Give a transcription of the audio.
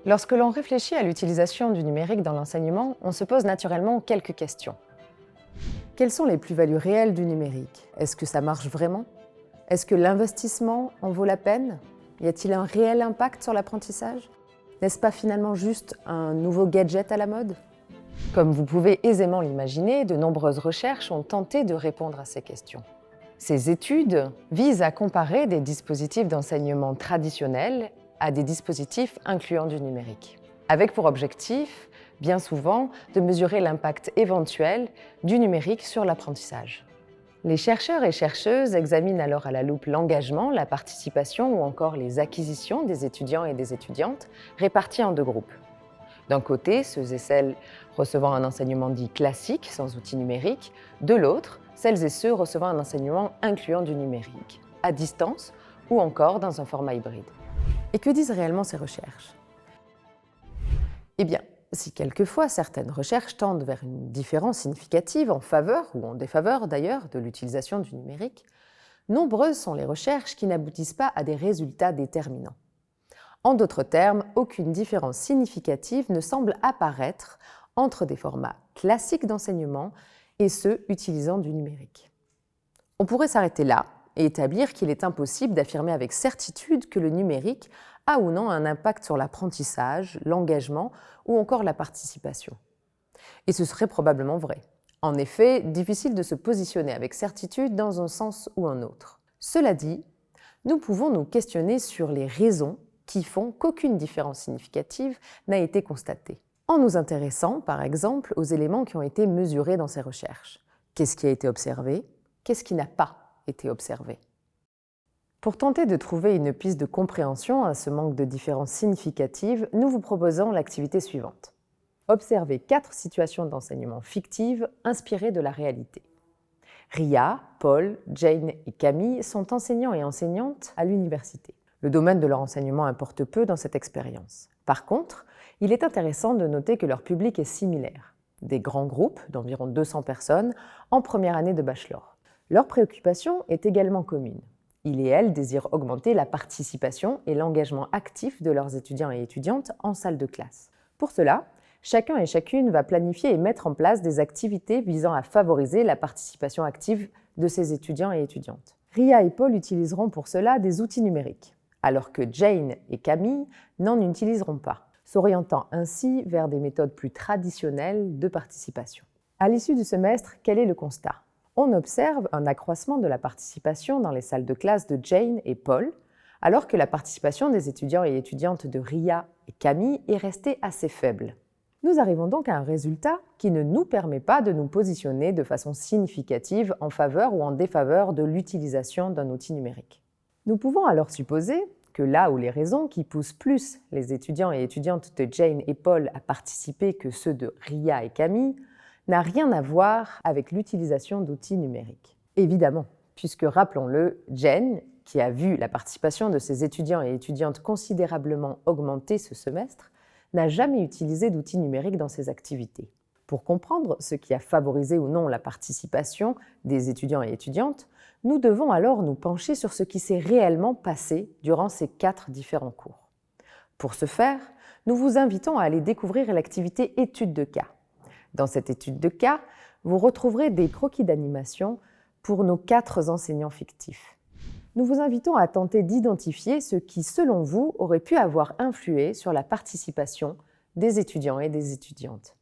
Lorsque l'on réfléchit à l'utilisation du numérique dans l'enseignement, on se pose naturellement quelques questions. Quelles sont les plus-values réelles du numérique? Est-ce que ça marche vraiment? Est-ce que l'investissement en vaut la peine? Y a-t-il un réel impact sur l'apprentissage? N'est-ce pas finalement juste un nouveau gadget à la mode? Comme vous pouvez aisément l'imaginer, de nombreuses recherches ont tenté de répondre à ces questions. Ces études visent à comparer des dispositifs d'enseignement traditionnels à des dispositifs incluant du numérique, avec pour objectif, bien souvent, de mesurer l'impact éventuel du numérique sur l'apprentissage. Les chercheurs et chercheuses examinent alors à la loupe l'engagement, la participation ou encore les acquisitions des étudiants et des étudiantes répartis en deux groupes. D'un côté, ceux et celles recevant un enseignement dit classique, sans outils numériques. De l'autre, celles et ceux recevant un enseignement incluant du numérique, à distance ou encore dans un format hybride. Et que disent réellement ces recherches? Eh bien, si quelquefois certaines recherches tendent vers une différence significative en faveur ou en défaveur d'ailleurs de l'utilisation du numérique, nombreuses sont les recherches qui n'aboutissent pas à des résultats déterminants. En d'autres termes, aucune différence significative ne semble apparaître entre des formats classiques d'enseignement et ceux utilisant du numérique. On pourrait s'arrêter là et établir qu'il est impossible d'affirmer avec certitude que le numérique a ou non un impact sur l'apprentissage, l'engagement ou encore la participation. Et ce serait probablement vrai. En effet, difficile de se positionner avec certitude dans un sens ou un autre. Cela dit, nous pouvons nous questionner sur les raisons qui font qu'aucune différence significative n'a été constatée, en nous intéressant, par exemple, aux éléments qui ont été mesurés dans ces recherches. Qu'est-ce qui a été observé? Qu'est-ce qui n'a pas été observé? Pour tenter de trouver une piste de compréhension à ce manque de différence significative, nous vous proposons l'activité suivante. Observez 4 situations d'enseignement fictives inspirées de la réalité. Ria, Paul, Jane et Camille sont enseignants et enseignantes à l'université. Le domaine de leur enseignement importe peu dans cette expérience. Par contre, il est intéressant de noter que leur public est similaire. Des grands groupes d'environ 200 personnes en première année de bachelor. Leur préoccupation est également commune. Ils et elles désirent augmenter la participation et l'engagement actif de leurs étudiants et étudiantes en salle de classe. Pour cela, chacun et chacune va planifier et mettre en place des activités visant à favoriser la participation active de ces étudiants et étudiantes. Ria et Paul utiliseront pour cela des outils numériques, alors que Jane et Camille n'en utiliseront pas, s'orientant ainsi vers des méthodes plus traditionnelles de participation. À l'issue du semestre, quel est le constat? On observe un accroissement de la participation dans les salles de classe de Jane et Paul, alors que la participation des étudiants et étudiantes de Ria et Camille est restée assez faible. Nous arrivons donc à un résultat qui ne nous permet pas de nous positionner de façon significative en faveur ou en défaveur de l'utilisation d'un outil numérique. Nous pouvons alors supposer que là où les raisons qui poussent plus les étudiants et étudiantes de Jane et Paul à participer que ceux de Ria et Camille n'a rien à voir avec l'utilisation d'outils numériques. Évidemment, puisque rappelons-le, Jane, qui a vu la participation de ses étudiants et étudiantes considérablement augmenter ce semestre, n'a jamais utilisé d'outils numériques dans ses activités. Pour comprendre ce qui a favorisé ou non la participation des étudiants et étudiantes, nous devons alors nous pencher sur ce qui s'est réellement passé durant ces 4 différents cours. Pour ce faire, nous vous invitons à aller découvrir l'activité étude de cas. Dans cette étude de cas, vous retrouverez des croquis d'animation pour nos 4 enseignants fictifs. Nous vous invitons à tenter d'identifier ce qui, selon vous, aurait pu avoir influé sur la participation des étudiants et des étudiantes.